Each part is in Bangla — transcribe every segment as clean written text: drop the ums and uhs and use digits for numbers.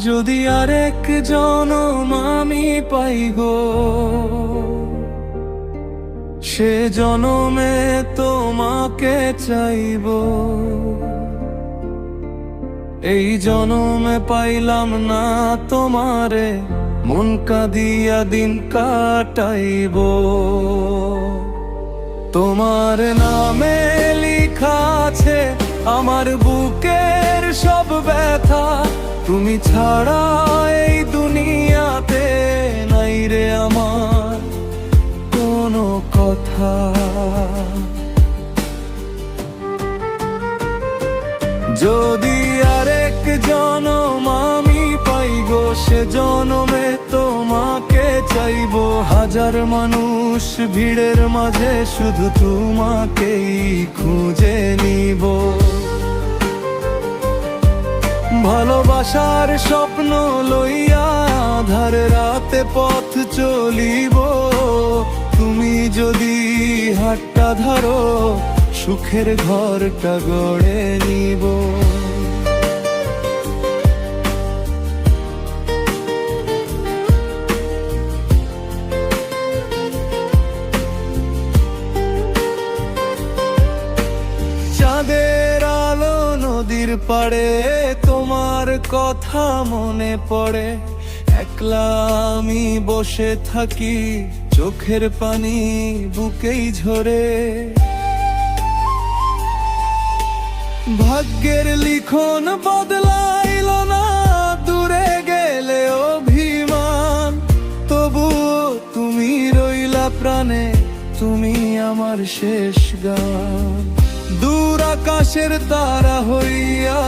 যদি আরেক জনম আমি পাই গো, সে জনমে তোমাকে চাইবো। এই জনমে পাইলাম না তোমারে, মন কাঁদিয়া দিন কাটাইবো। তোমার নামে লিখা আছে আমার বুকের সব ব্যথা, তুমি ছাড়া এই দুনিয়াতে নাই রে আমার কোনো কথা। যদি আরেক জনম আমি পাই গো, সে জনমে তোমাকে চাইবো। হাজার মানুষ ভিড়ের মাঝে শুধু তোমাকেই খুঁজে নিব। ভালোবাসার স্বপ্ন লইয়া আঁধার রাতে পথ চলিব। তুমি যদি হাতটা ধরো, সুখের ঘরটা গড়ে নিব। চাঁদের আলো নদীর পাড়ে তোমার কথা মনে পড়ে। একলা আমি বসে থাকি, চোখের পানি বুকেই ঝরে। ভাগ্যের লিখন বদলাইল না, দূরে গেলে অভিমান। তবুও তুমি রইলা প্রাণে, তুমি আমার শেষ গান। দূর আকাশের তারা হইয়া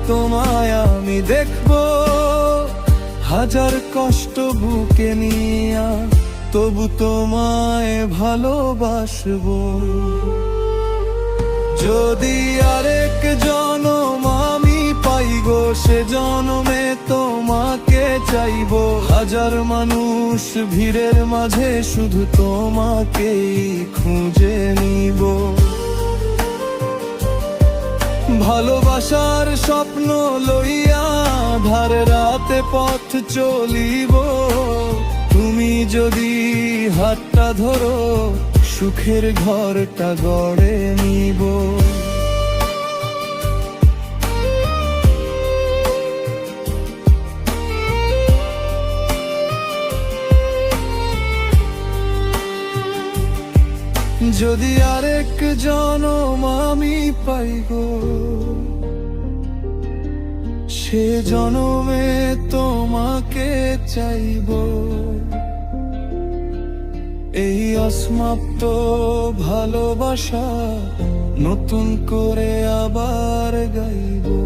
তোমায় আমি দেখবো, হাজার কষ্ট বুকে নিয়া তবু তোমায় ভালোবাসবো। যদি আরেক জনম আমি পাই গো, সে জনমে তোমাকে চাইবো। হাজার মানুষ ভিড়ের মাঝে শুধু তোমাকেই খুঁজে নিব। ভালোবাসার স্বপ্ন লইয়া আঁধার রাতে পথ চলিব। তুমি যদি হাতটা ধরো, সুখের ঘরটা গড়ে নিব। যদি আরেক জনম আমি পাই গো, সে জনমে তোমাকে চাইবো। এই অসমাপ্ত ভালোবাসা নতুন করে আবার গাইবো।